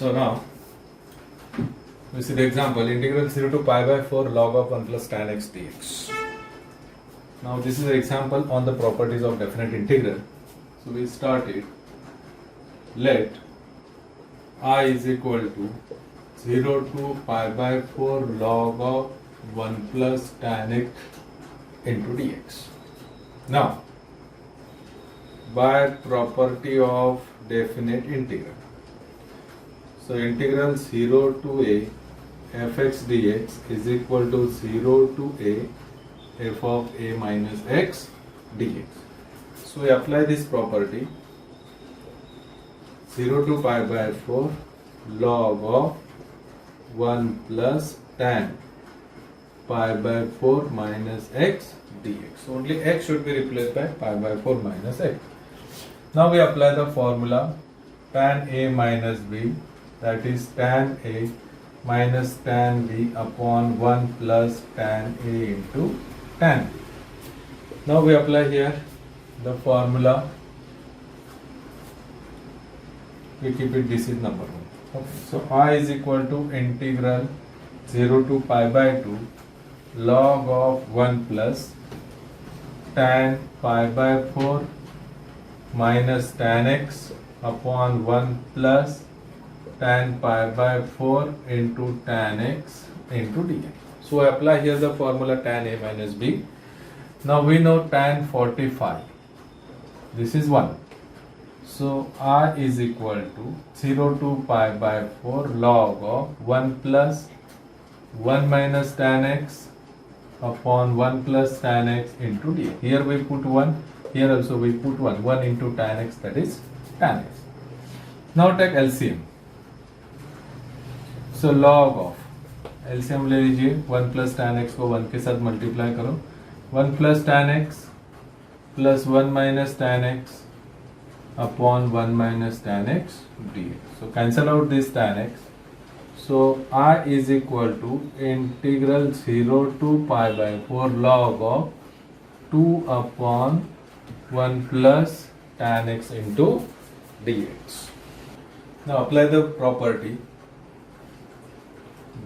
So now we see the example integral 0 to pi by 4 log of 1 plus tan x dx. Now this is an example on the properties of definite integral. So we start it. Let I is equal to 0 to pi by 4 log of 1 plus tan x into dx. Now by property of definite integral. So integral 0 to a fx dx is equal to 0 to a f of a minus x dx. So we apply this property 0 to pi by 4 log of 1 plus tan pi by 4 minus x dx. Only x should be replaced by pi by 4 minus x. Now we apply the formula tan a minus b, that is tan a minus tan b upon 1 plus tan a into tan. Now we apply here the formula. We keep it, this is number 1. Okay. So I is equal to integral 0 to pi by 2 log of 1 plus tan pi by 4 minus tan x upon 1 plus tan pi by 4 into tan x into dx. So I apply here the formula tan a minus b. Now we know tan 45. This is 1. So I is equal to 0 to pi by 4 log of 1 plus 1 minus tan x upon 1 plus tan x into dx. Here we put 1. Here also we put 1. 1 into tan x, that is tan x. Now take LCM. So log of LCM ले लीजिए 1 plus tan x को 1 के साथ multiply करो 1 plus tan x plus 1 minus tan x upon 1 minus tan x dx. So cancel out this tan x. So I is equal to integral 0 to pi by 4 log of 2 upon 1 plus tan x into dx. Now apply the property.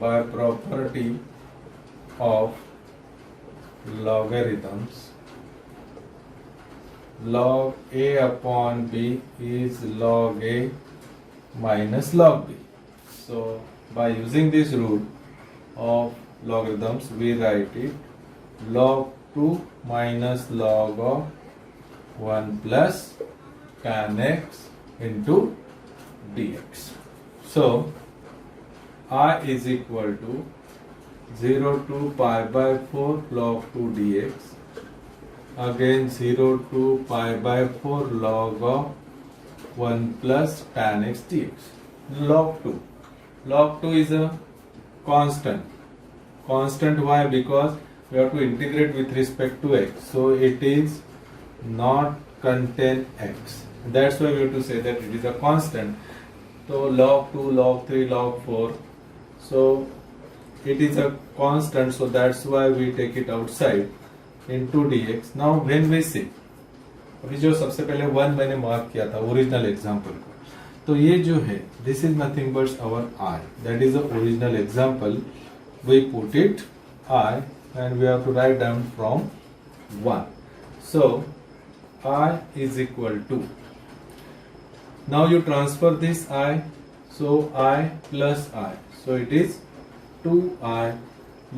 By property of logarithms, log a upon b is log a minus log b. So by using this rule of logarithms, we write it log 2 minus log of 1 plus tan x into dx. So I is equal to 0 to pi by 4 log 2 dx, again 0 to pi by 4 log of 1 plus tan x dx. Log 2. Log 2 is a constant. Constant why? Because we have to integrate with respect to x. So it is not contain x. That's why we have to say that it is a constant. So log 2, log 3, log 4. So it is a constant, so that's why we take it outside into dx. Now when we see, अभी जो सबसे पहले 1 मैंने mark किया था original example को, तो ये जो है this is nothing but our I, that is the original example. We put it I and we have to write down from 1. So I is equal to, now you transfer this I, so I plus I. So it is 2i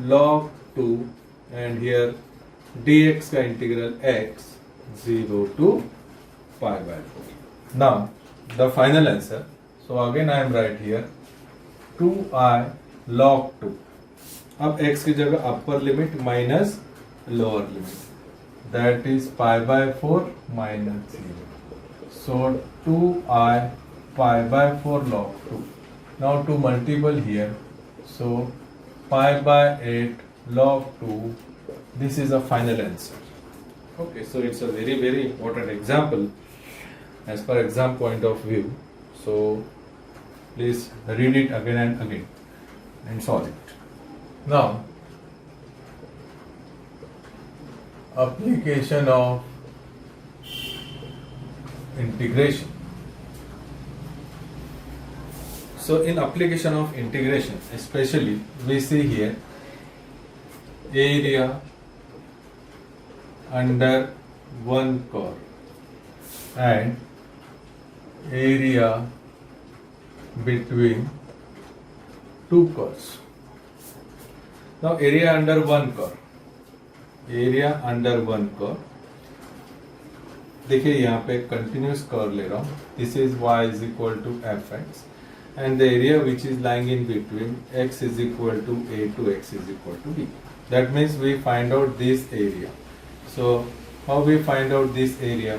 log 2 and here dx का integral x 0 to pi by 4. Now the final answer. So again I am right here 2i log 2. अब x की जगह अपर limit minus lower limit, that is pi by 4 minus 0. So 2i pi by 4 log 2. Now to multiple here, so pi by 8 log 2, this is a final answer. Okay, so it's a very very important example as per exam point of view. So please read it again and again and solve it. Now application of integration. So in application of integration, especially we see here area under one curve and area between two curves. Now area under one curve, देखिए यहाँ पे continuous curve ले रहा हूँ. This is y is equal to f x and the area which is lying in between x is equal to a to x is equal to b. That means we find out this area. So how we find out this area?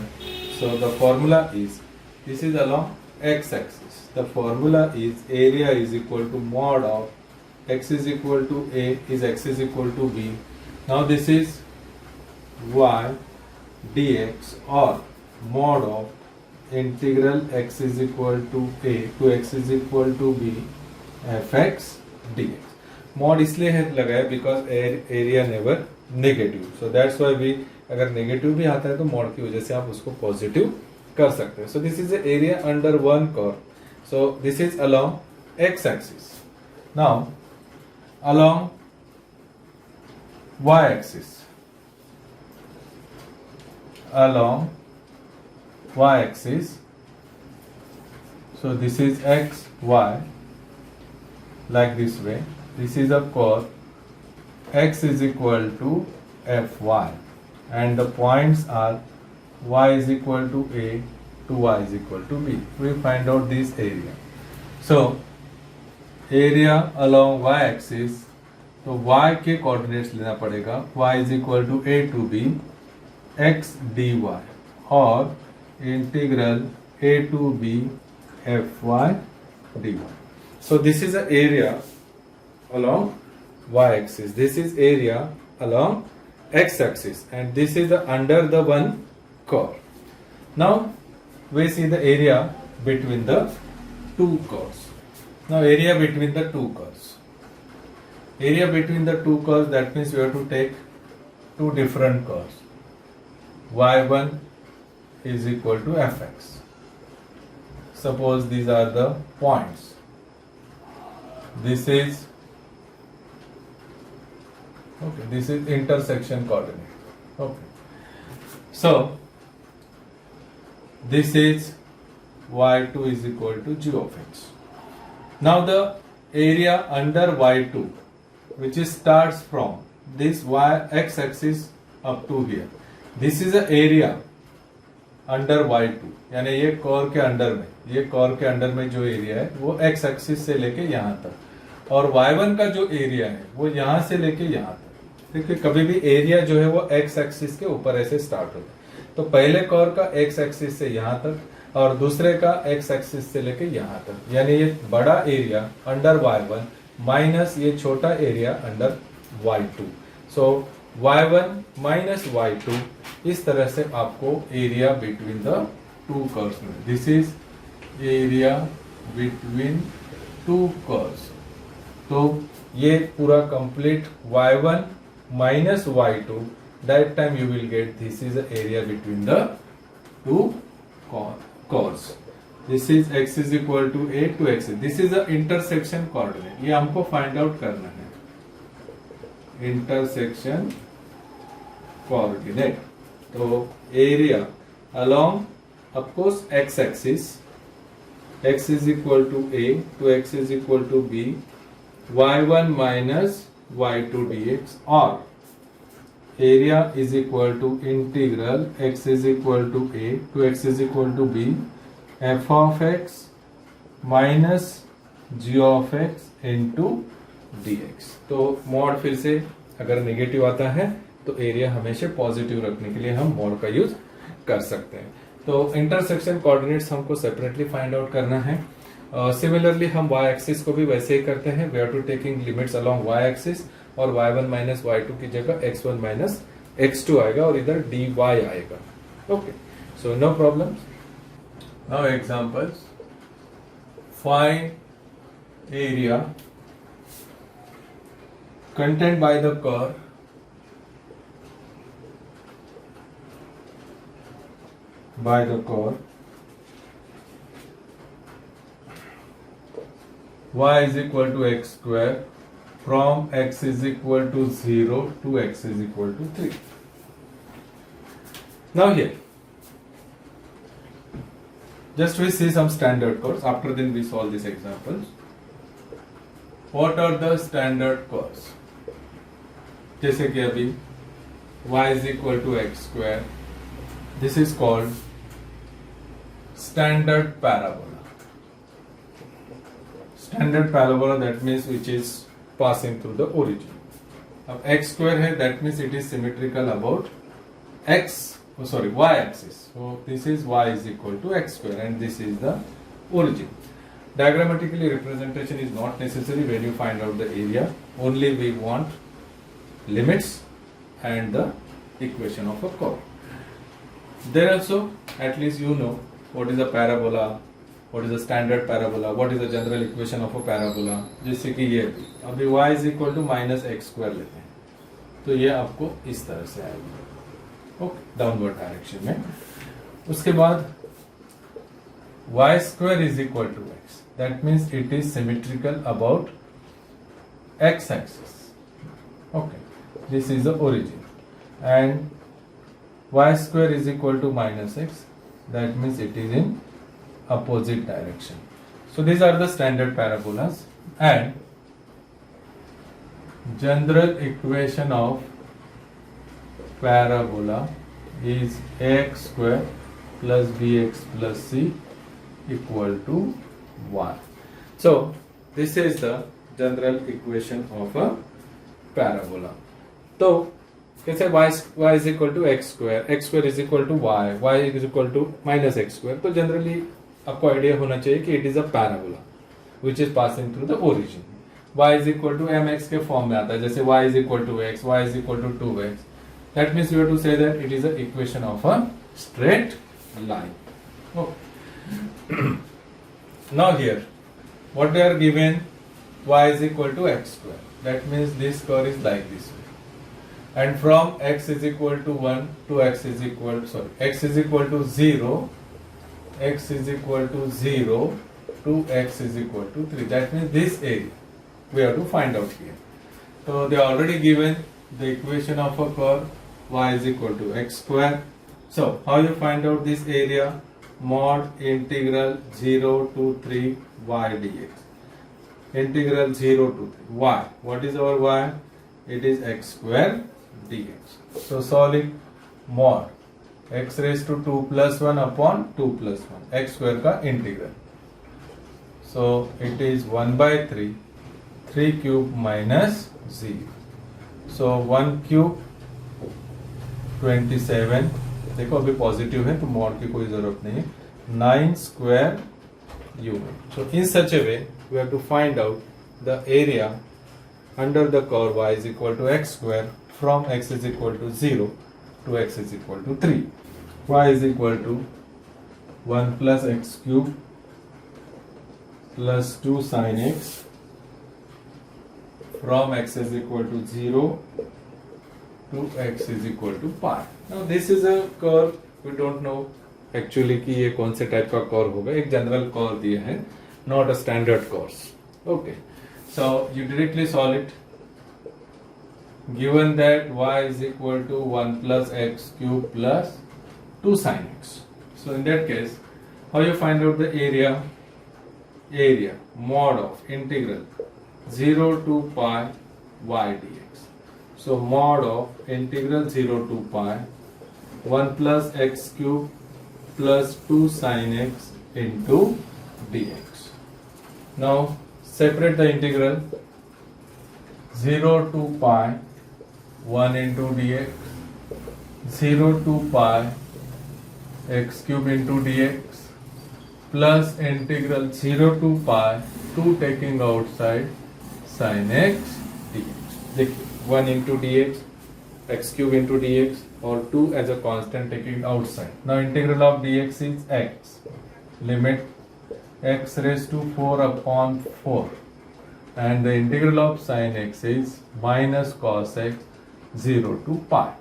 So the formula is, this is along x axis. The formula is area is equal to mod of x is equal to a is x is equal to b. Now this is y dx or mod of integral x is equal to a to x is equal to b fx dx. mod इसलिए है लगाया because area never negative. So that's why we, अगर negative भी आता है तो mod की वजह से आप उसको पॉजिटिव कर सकते हैं. सो this is area under one curve. So this is along x axis. Now along y axis, along y axis, so this is x y, like this way. This is a curve, x is equal to fy and the points are y is equal to a to y is equal to b. We find out this area. So area along y axis, तो y के coordinates लेना पड़ेगा. y is equal to a to b x dy और integral a to b fy dy. So this is the area along y axis, this is area along x axis and this is the under the one curve. Now we see the area between the two curves. Now area between the two curves, that means we have to take two different curves. y1 is equal to fx. Suppose these are the points. This is okay. This is intersection coordinate. Okay. So this is y2 is equal to g of x. Now the area under y2, which is starts from this y x axis up to here. This is the area under y2, यानी ये curve के under में जो area है वो x axis से लेके यहाँ तक और y1 का जो एरिया है वो यहाँ से लेके यहाँ तक. देखिए कभी भी एरिया जो है वो x एक्सिस के ऊपर ऐसे स्टार्ट होता है. तो पहले कर्व का x एक्सिस से यहाँ तक और दूसरे का x एक्सिस से लेके यहाँ तक, यानी ये बड़ा एरिया अंडर y1 माइनस ये छोटा एरिया अंडर y2. सो y1 माइनस y2, इस तरह से आपको area between the two curves में. This is area between two curves. तो ये पूरा complete y1 minus y2, that time you will get this is area between the two curves. This is x is equal to a to x. This is a intersection coordinate. ये हमको find out करना है. Intersection coordinate. तो area along of course x axis, x is equal to a to x is equal to b, y1 minus y2 dx और area is equal to integral x is equal to a to x is equal to b f of x minus g of x into dx. तो mod फिर से अगर negative आता है तो area हमेशा positive रखने के लिए हम मॉड का यूज कर सकते हैं. तो इंटरसेक्शन कोऑर्डिनेट्स हमको सेपरेटली फाइंड आउट करना है. सिमिलरली हम y एक्सिस को भी वैसे ही करते हैं. We are to taking limits along y axis और y1 माइनस y2 की जगह x1 माइनस x2 आएगा और इधर dy आएगा. Okay, so no problem. Now examples. Find area contained by the curve y is equal to x square from x is equal to 0 to x is equal to 3. Now here, just we see some standard curves. After then we solve these examples. What are the standard curves? जैसे कि अभी y is equal to x square. This is called standard parabola. Standard parabola, that means which is passing through the origin. अब x square है, that means it is symmetrical about y axis. So this is y is equal to x square and this is the origin. Diagrammatically representation is not necessary when you find out the area. Only we want limits and the equation of a curve. There also, at least you know what is a parabola, what is a standard parabola, what is the general equation of a parabola. जैसे कि ये अभी y is equal to minus x square लेते हैं, तो ये आपको इस तरह से आएगा, ओके, डाउनवर्ड डायरेक्शन में. उसके बाद y square is equal to x. That means it is symmetrical about x axis. Okay, this is the origin. And y square is equal to minus x. That means it is in opposite direction. So these are the standard parabolas. And general equation of parabola is ax square plus bx plus c equal to 1. So this is the general equation of a parabola. तो कैसे y is equal to x square is equal to y is equal to minus x square. तो generally आपको idea होना चाहिए कि it is a parabola which is passing through the origin. y is equal to mx के form में आता है, जैसे y is equal to x, y is equal to 2x. That means you have to say that it is an equation of a straight line. Okay. Now here, what they are given, y is equal to x square. That means this curve is like this way. And from x is equal to 1 to x is equal to 0, x is equal to 0 to x is equal to 3. That means this area we have to find out here. So they are already given the equation of a curve y is equal to x square. So how you find out this area? Mod integral 0 to 3 y dx. Integral 0 to 3 y. What is our y? It is x square dx. So solve mod x raised to 2 plus 1 upon 2 plus 1 x square का integral. So it is 1 by 3 cube minus 0. So 1 cube 27. देखो अभी positive है तो mod की कोई जरूरत नहीं है. 9 square unit. So in such a way we have to find out the area under the curve y is equal to x square from x is equal to 0 to x is equal to 3. Y is equal to 1 plus x cube plus 2 sin x from x is equal to 0 to x is equal to pi. Now this is a curve, we don't know actually कि ये कौन से type का curve होगा. एक general curve दिया है, not a standard course. Okay, so you directly solve it. Given that y is equal to 1 plus x cube plus 2 sin x. So in that case, how you find out the area? Area mod of integral 0 to pi y dx. So mod of integral 0 to pi 1 plus x cube plus 2 sin x into dx. Now separate the integral 0 to pi 1 into dx, 0 to pi x cube into dx plus integral 0 to pi 2 taking outside sin x dx. देखिए 1 into dx, x cube into dx or 2 as a constant taking outside. Now integral of dx is x. Limit x raised to 4 upon 4. And the integral of sin x is minus cos x 0 to pi.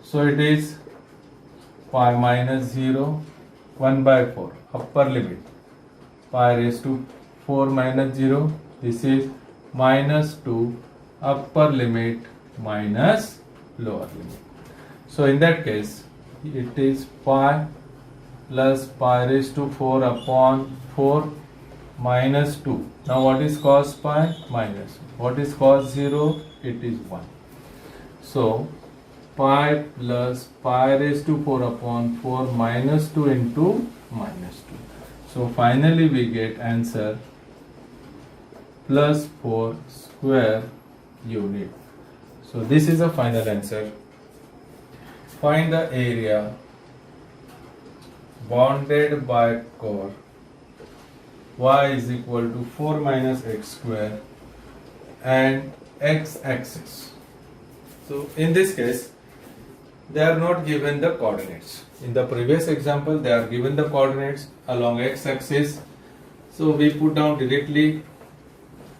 So it is pi minus 0, 1 by 4, upper limit, pi raised to 4 minus 0. This is minus 2 upper limit minus lower limit. So in that case, it is pi plus pi raised to 4 upon 4 minus 2. Now what is cos pi? Minus. What is cos 0? It is 1. So pi plus pi raised to 4 upon 4 minus 2 into minus 2. So finally we get answer plus 4 square unit. So this is the final answer. Find the area bounded by core y is equal to 4 minus x square and x axis. So in this case, they are not given the coordinates. In the previous example, they are given the coordinates along x axis. So we put down directly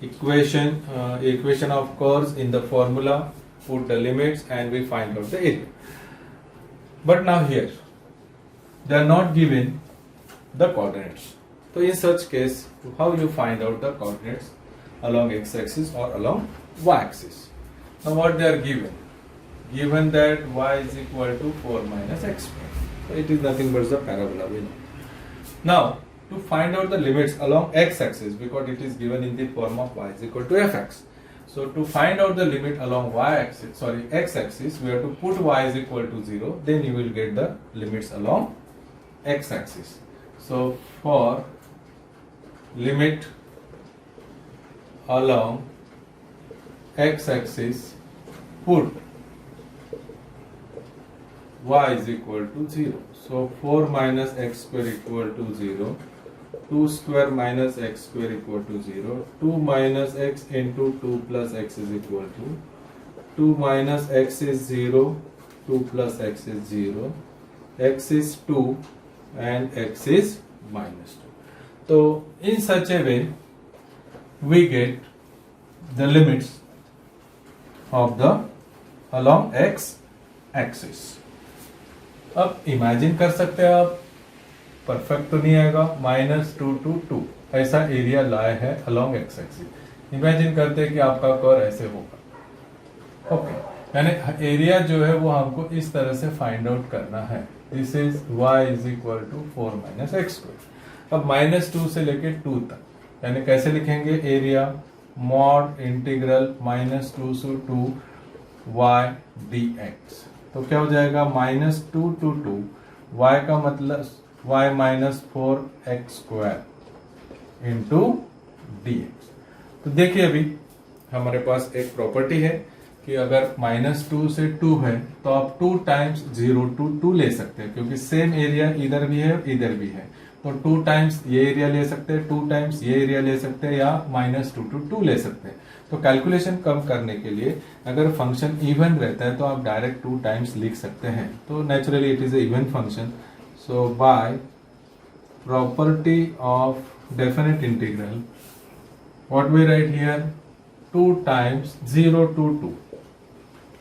equation of curves in the formula, put the limits, and we find out the area. But now here, they are not given the coordinates. So in such case, how you find out the coordinates along x axis or along y axis? Now what they are given? Given that y is equal to 4 minus x square. So it is nothing but the parabola, we know. Now to find out the limits along x axis, because it is given in the form of y is equal to fx. So to find out the limit along x axis, we have to put y is equal to 0, then you will get the limits along x axis. So for limit along x axis, put y is equal to 0. So 4 minus x square equal to 0. 2 square minus x square equal to 0. 2 minus x into 2 plus x is equal to 2 minus x is 0. 2 plus x is 0. X is 2 and x is minus 2. So in such a way, we get the limits of the along x axis. अब imagine कर सकते हैं आप, perfect तो नहीं आएगा, -2 to 2 ऐसा area लाए है अलोंग एक्स एक्सिस. इमेजिन करते हैं कि आपका कर्व ऐसे होगा. ओके, यानी एरिया जो है वो हमको इस तरह से फाइंड आउट करना है. This is y is equal to 4 minus x square. अब -2 से लेके 2 तक, यानी कैसे लिखेंगे एरिया? मॉड इंटीग्रल -2 से 2 y dx. तो क्या हो जाएगा? -2 to 2 y का मतलब y minus 4x square into dx. तो देखिए अभी हमारे पास एक प्रॉपर्टी है कि अगर -2 से 2 है तो आप 2 टाइम्स 0 to 2 ले सकते हैं, क्योंकि सेम एरिया इधर भी है इधर भी है. तो 2 टाइम्स ये एरिया ले सकते हैं, 2 टाइम्स ये एरिया ले सकते हैं, या -2 to 2 ले सकते हैं. तो कैलकुलेशन कम करने के लिए अगर फंक्शन इवन रहता है तो आप डायरेक्ट 2 टाइम्स लिख सकते हैं. तो naturally it is a even function. So by property of definite integral, what we write here? 2 times 0 to 2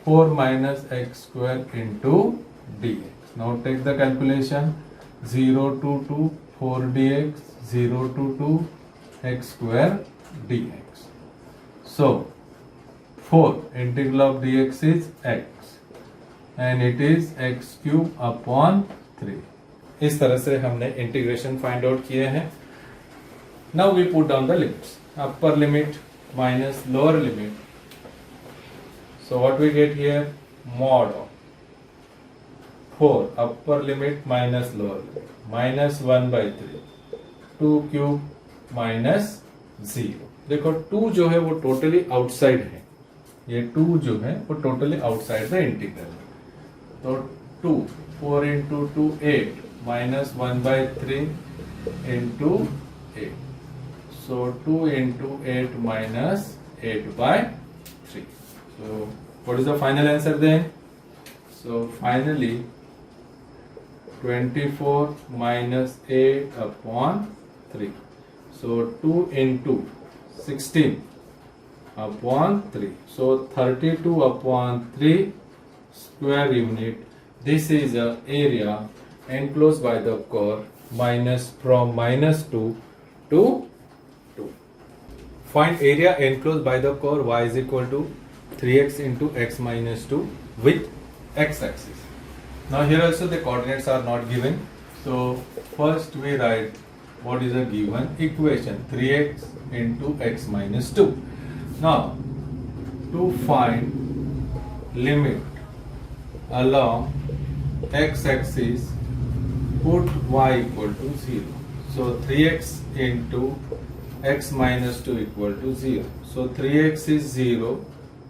4 minus x square into dx. Now take the calculation. 0 to 2 4 dx, 0 to 2 x square dx. So 4 integral of dx is x and it is x cube upon 3. इस तरह से हमने integration find out किए हैं. Now we put down the limits. Upper limit minus lower limit. So what we get here? Mod of 4 upper limit minus lower limit minus 1 by 3 2 cube minus 0. देखो 2 जो है वो टोटली आउटसाइड है, ये 2 जो है वो टोटली आउटसाइड द इंटीग्रल. तो 2 4 into 2 8 minus 1 by 3 into 8. So 2 into 8 minus 8 by 3. So what is the final answer then? So finally 24 minus 8 upon 3. So 2 into 16 upon 3. So 32 upon 3 square unit. This is the area enclosed by the curve from -2 to 2. Find area enclosed by the curve y is equal to 3x into x minus 2 with x-axis. Now here also the coordinates are not given. So first we write what is a given equation, 3x into x minus 2. Now to find limit along x-axis, put y equal to 0. So 3x into x minus 2 equal to 0. So 3x is 0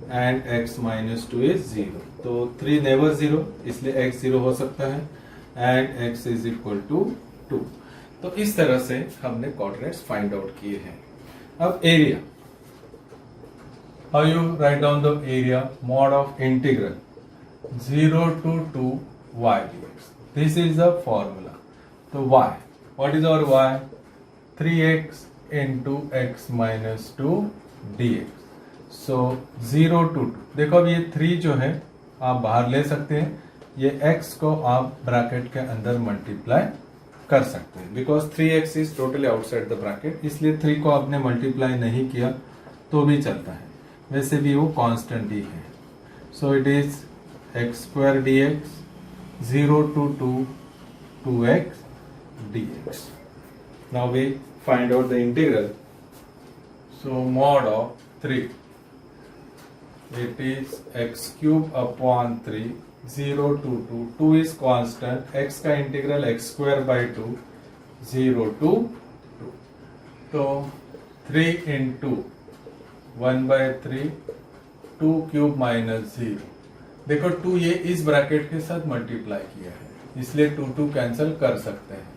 and x minus 2 is 0. तो 3 never 0, इसलिए x 0 हो सकता है and x is equal to 2. तो इस तरह से हमने कोऑर्डिनेट्स फाइंड आउट किए हैं. अब area, how you write down the area, mod of integral 0 to 2 y dx. This is the formula. तो y, what is our y, 3x into x minus 2 dx. So 0 to 2. देखो अब ये 3 जो है आप बाहर ले सकते हैं, ये x को आप ब्रैकेट के अंदर मल्टीप्लाई कर सकते हैं because 3x is totally outside the bracket, इसलिए 3 को आपने मल्टीप्लाई नहीं किया तो भी चलता है, वैसे भी वो कांस्टेंट ही है. सो it is x square dx 0 to 2 2x dx. Now we find out the integral. So mod of 3, it is x cube upon 3 0 to 2, 2 is constant, x का integral x square by 2 0 to 2. तो 3 into 1 by 3 2 cube minus 0. देखो 2 ये इस bracket के साथ multiply किया है, इसलिए 2 2 कैंसिल कर सकते हैं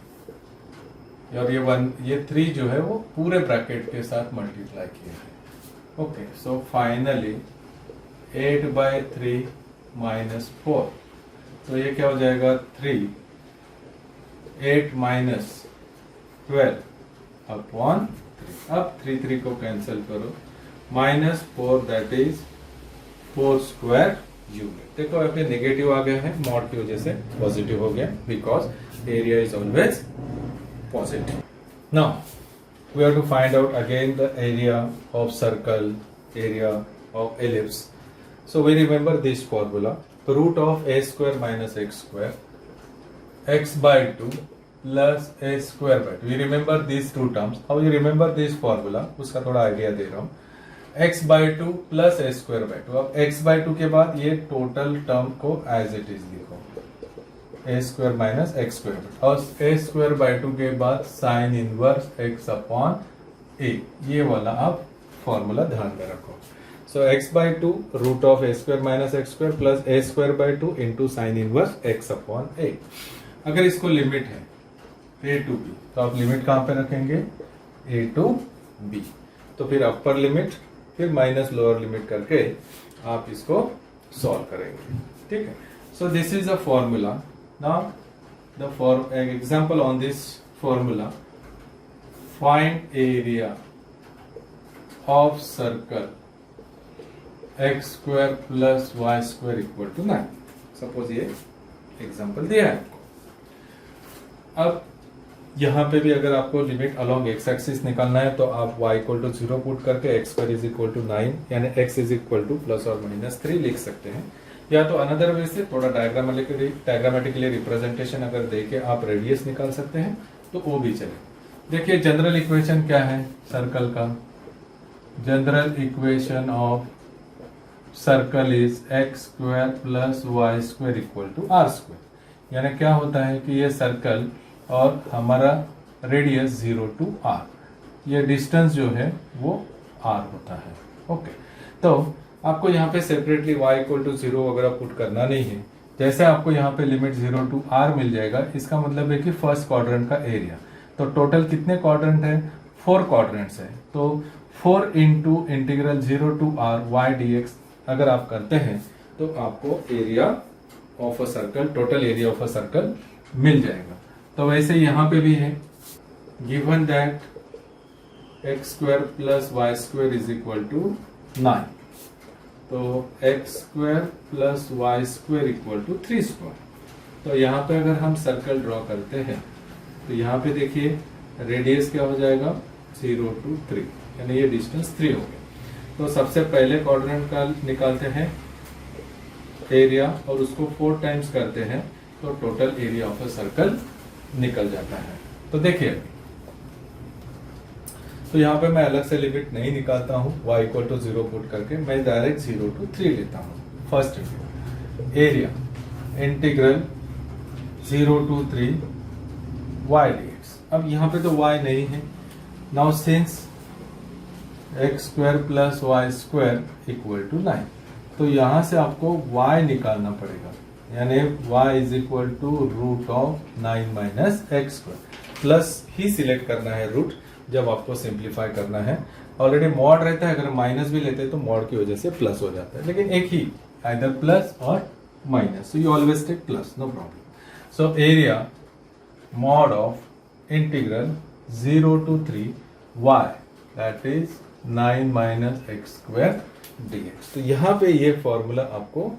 और ये 3 जो है वो पूरे ब्रैकेट के साथ मल्टीप्लाई किया है. Okay, so finally 8 by 3 minus 4. तो ये क्या हो जाएगा, 3 8 minus 12 upon 3. अब 3 को कैंसिल करो, minus 4 that is 4 square unit. देखो अब ये नेगेटिव आ गया है, मॉड की वजह से पॉजिटिव हो गया because area is always positive. Now we have to find out again the area of circle, area of ellipse. So we remember this formula, root of a square minus x square, x by 2 plus a square by 2. We remember these two terms. How you remember this formula, उसका थोड़ा idea दे रहा हूँ. x by 2 plus a square by 2. अब x by 2 के बाद ये total term को as it is लिखो, a square minus x square, और ए स्क्वायर बाय 2 के बाद sine inverse x upon a, ये वाला आप फॉर्मूला ध्यान में रखो. So x by 2 root of a square minus x square plus a square by 2 into sine inverse x upon a. अगर इसको लिमिट है ए टू बी, तो आप लिमिट कहां पे रखेंगे, ए टू बी. तो फिर अपर लिमिट फिर माइनस लोअर लिमिट करके आप इसको सॉल्व करेंगे. ठीक है, so this is a formula. Now the example on this formula, find area of circle x square plus y square equal to 9. Suppose ये एग्जाम्पल दिया है. अब यहाँ पे भी अगर आपको लिमिट अलोंग एक्स एक्सिस निकालना है तो आप y इक्वल टू 0 पुट करके x square is equal to 9 यानी x is equal to plus और माइनस 3 लिख सकते हैं. या तो अनदर वे से थोड़ा डायग्रामेटिकली रिप्रेजेंटेशन अगर देके आप रेडियस निकाल सकते हैं तो वो भी चले. देखिए जनरल इक्वेशन क्या है सर्कल का, general equation of circle is x square plus y square equal to r square. यानी क्या होता है कि ये सर्कल और हमारा रेडियस 0 to r, ये डिस्टेंस जो है वो r होता है. ओके, तो आपको यहाँ पे सेपरेटली y इक्वल टू 0 वगैरह पुट करना नहीं है. जैसे आपको यहाँ पे लिमिट 0 to r मिल जाएगा, इसका मतलब है कि फर्स्ट क्वाड्रेंट का एरिया. तो टोटल कितने क्वाड्रेंट है, 4 क्वाड्रेंट्स है. तो 4 into integral 0 to r y dx अगर आप करते हैं तो आपको area of a circle, total area of a circle मिल जाएगा. तो वैसे यहाँ पे भी है, given that x square plus y square is equal to 9, तो x square plus y square equal to 3 square. तो यहाँ पे अगर हम सर्कल ड्रॉ करते हैं तो यहाँ पे देखिए रेडियस क्या हो जाएगा 0 to 3. यानी ये डिस्टेंस 3 हो गया। तो सबसे पहले क्वाड्रेंट का निकालते हैं एरिया और उसको 4 टाइम्स करते हैं तो total area of a circle निकल जाता है। तो देखिए, तो यहाँ पे मैं अलग से लिमिट नहीं निकालता हूँ, y इक्वल टू 0 पुट करके मैं डायरेक्ट 0 to 3 लेता हूँ। First area integral 0 to 3 y dx। अब यहाँ पे तो y नहीं है। Now since x square plus y square equal to 9, तो यहाँ से आपको y निकालना पड़ेगा, यानी y is equal to root of 9 minus x square. Plus ही सिलेक्ट करना है रूट जब आपको सिंप्लीफाई करना है। ऑलरेडी मॉड रहता है, अगर माइनस भी लेते हैं तो मॉड की वजह से प्लस हो जाता है, लेकिन एक ही आइदर प्लस और minus, so you always take plus, no problem. So area mod of integral 0 to 3 y that is 9 minus x square dx। तो यहाँ पे ये फॉर्मूला आपको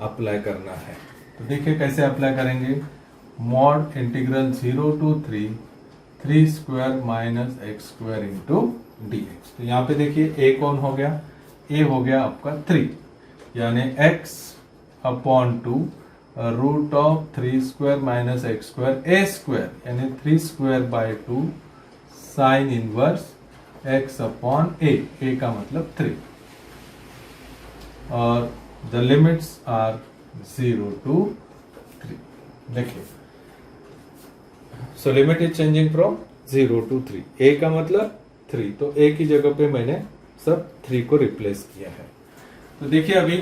अप्लाई करना है। तो देखिए कैसे अप्लाई करेंगे। Mod integral 0 to 3 square minus x square into dx। तो यहाँ पे देखिए a कौन हो गया, a हो गया आपका 3, यानी x upon 2 root of 3 square minus x square a square, यानी 3 square by 2 sine inverse x upon a का मतलब 3, और द लिमिट्स आर 0 to 3। देखिए, so limit is changing from 0 to 3, a का मतलब 3, तो a की जगह पे मैंने सब 3 को रिप्लेस किया है। तो देखिए अभी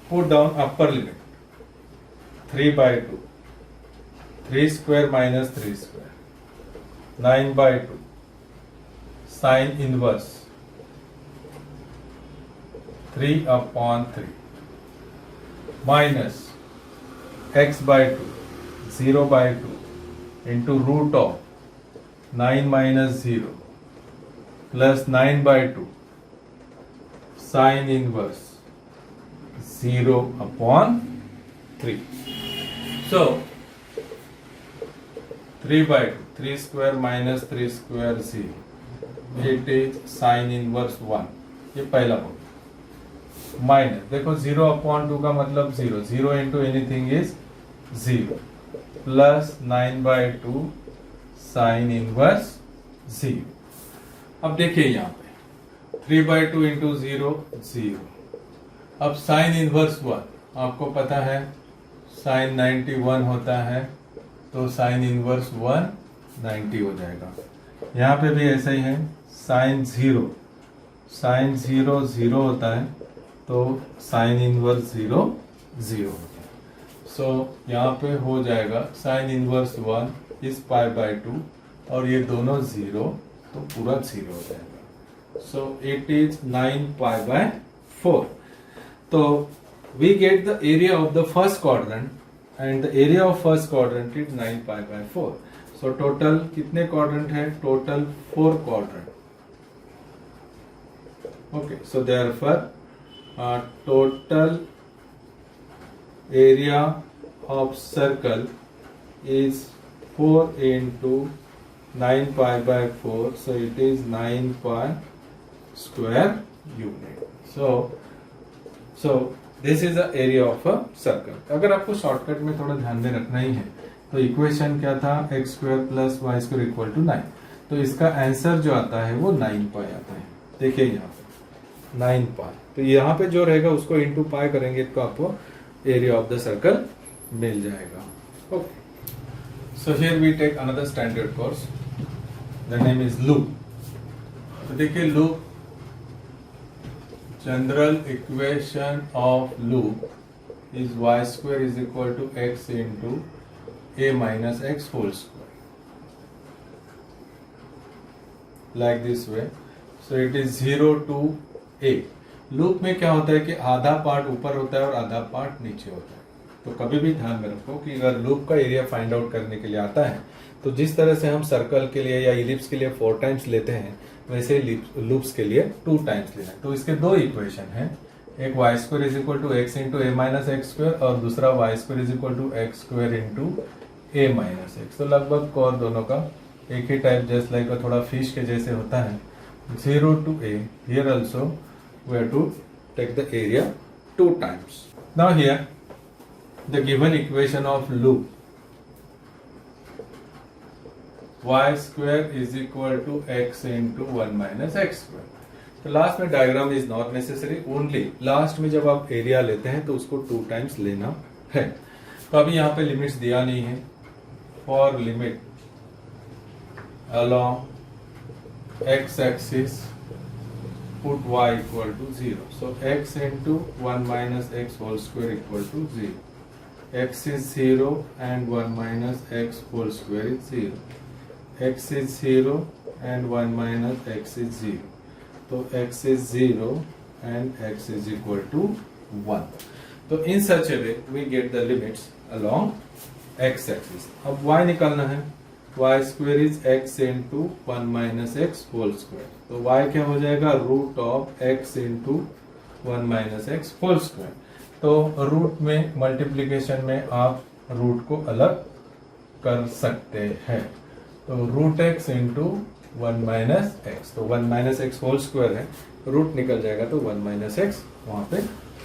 put down upper limit 3/2, 3 square minus 3 square 9/2 sine inverse 3 upon 3 minus x/2 0/2 into root of 9 minus 0 plus 9/2 sin inverse 0 upon 3. So 3/2, 3 square minus 3 square 0, it is sin inverse 1, ये पहला हो गया। माइनस देखो 0 अपॉन 2 का मतलब 0, 0 into anything is 0 plus 9/2 sine inverse 0। अब देखिए यहाँ पे 3/2 इंटू 0 0, अब साइन इनवर्स 1 आपको पता है साइन 91 होता है, तो साइन इनवर्स 1 90 हो जाएगा। यहाँ पे भी ऐसा ही है, साइन 0 0 होता है, तो साइन इनवर्स 0 0 होता है। सो यहाँ पे हो जाएगा साइन इनवर्स 1 इस π/2 और ये दोनों 0, तो पूरा 0 हो जाएगा। So it is 9π/4। तो we get the area of the first quadrant and the area of first quadrant is 9π/4। So total कितने क्वाड्रेंट है, total 4 quadrant. Okay, so therefore total area of circle is 4 into 9π/4, so it is 9π square unit. So this is the area of a circle. अगर आपको shortcut में थोड़ा ध्यान में रखना ही है तो इक्वेशन क्या था, x square plus y square equal to 9, तो इसका आंसर जो आता है वो 9π आता है। देखिए यहाँ पे 9π, तो यहाँ पे जो रहेगा उसको इंटू पाई करेंगे तो आपको एरिया ऑफ द सर्कल मिल जाएगा। Okay, so here we take another standard course, the name is loop. तो देखिए loop, general equation of loop is y square is equal to x into a minus x whole square, like this way. So it is 0 to a. Loop में क्या होता है कि आधा part ऊपर होता है और आधा पार्ट नीचे होता है। तो कभी भी ध्यान में रखो कि अगर लूप का एरिया फाइंड आउट करने के लिए आता है तो जिस तरह से हम सर्कल के लिए या इलिप्स के लिए 4 टाइम्स लेते हैं, वैसे लूप्स के लिए 2 टाइम्स लेना है। तो इसके 2 इक्वेशन हैं, एक y square is equal to x into a minus x square और दूसरा y square is equal to x square into a minus x. तो लगभग और दोनों का एक ही टाइप, जस्ट लाइक थोड़ा फिश के जैसे होता है, 0 to a. Here also we have to take the area 2 times. Now here the given equation of loop y square is equal to x into 1 minus x square. तो last में diagram is not necessary, only last में जब आप area लेते हैं तो उसको 2 times लेना है. तो अभी यहाँ पे लिमिट्स दिया नहीं है. For limit along x axis put y equal to 0. So x into 1 minus x whole square equal to 0. X is 0 and 1 minus x whole square is 0. X is 0 and 1 minus x is 0. So x is 0 and x is equal to 1. So in such a way we get the limits along x axis. अब y निकालना है. y square is x into 1 minus x whole square. तो y क्या हो जाएगा? Root of x into 1 minus x whole square. तो root में multiplication में आप रूट को अलग कर सकते हैं. तो root x into 1 minus x. तो 1 minus x whole square है, रूट निकल जाएगा तो 1 minus x वहां पे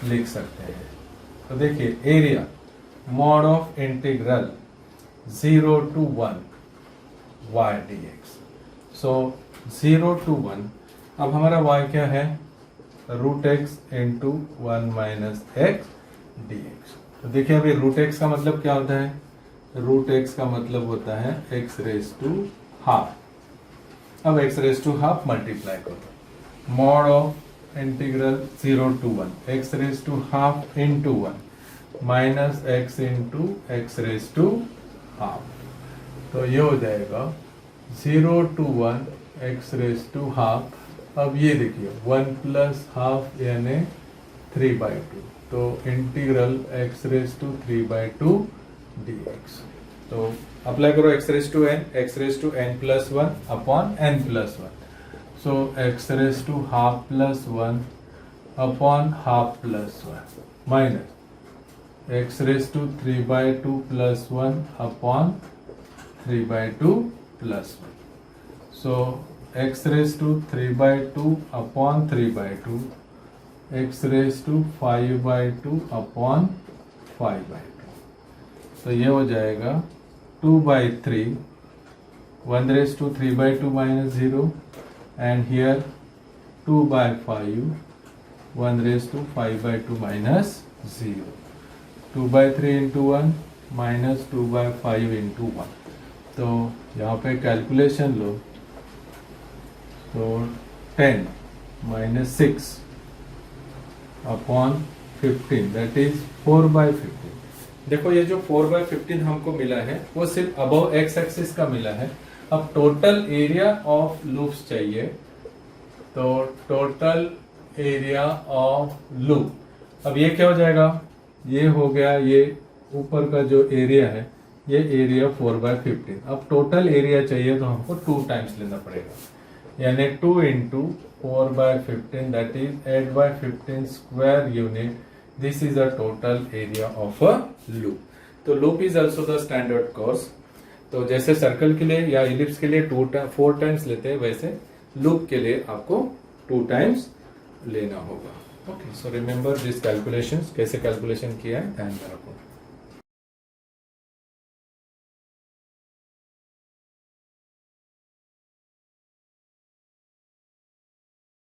लिख सकते हैं. तो देखिए area mod of integral 0 to 1 y dx. सो 0 to 1. अब हमारा y क्या है? Root x into 1 minus x dx. तो देखिए अभी रूट x का मतलब क्या होता है? रूट x का मतलब होता है x रेज टू हाफ. अब x raise to half multiply करो. Mod of integral 0 to 1 x raise to half into 1 minus x into x raise to half. तो ये हो जाएगा 0 to 1 x raise to half. अब ये देखिए 1 प्लस हाफ यानी 3/2. तो integral x raise to 3/2 dx. तो अप्लाई करो x raise to n plus 1 upon n plus 1. So x raise to half plus 1 upon half plus 1 minus x raise to 3/2 plus 1 upon 3/2 plus 1. So x raised to 3/2 upon 3/2, x raised to 5/2 upon 5/2. तो ये हो जाएगा 2/3. 1 raised to 3/2 minus 0 and here 2/5. 1 raised to 5/2 minus 0. 2/3 into 1 minus 2/5 into 1. तो यहाँ पे calculation लो. तो 10 minus 6 upon 15 that is 4/15. देखो ये जो 4/15 हमको मिला है वो सिर्फ अबव एक्स एक्सिस का मिला है. अब टोटल एरिया ऑफ लूप्स चाहिए. तो टोटल एरिया ऑफ लूप, अब ये क्या हो जाएगा? ये हो गया ये ऊपर का जो एरिया है ये एरिया 4/15. अब टोटल एरिया चाहिए तो हमको 2 टाइम्स लेना पड़ेगा, यानी 2 into 4/15 that is 8/15 square unit. This is a total area of a loop. तो loop is also the standard course. तो जैसे सर्कल के लिए या इलिप्स के लिए 4 टाइम्स लेते हैं, वैसे लूप के लिए आपको 2 टाइम्स लेना होगा. Okay, so remember this calculations. कैसे कैलकुलेशन किया है ध्यान में रखो.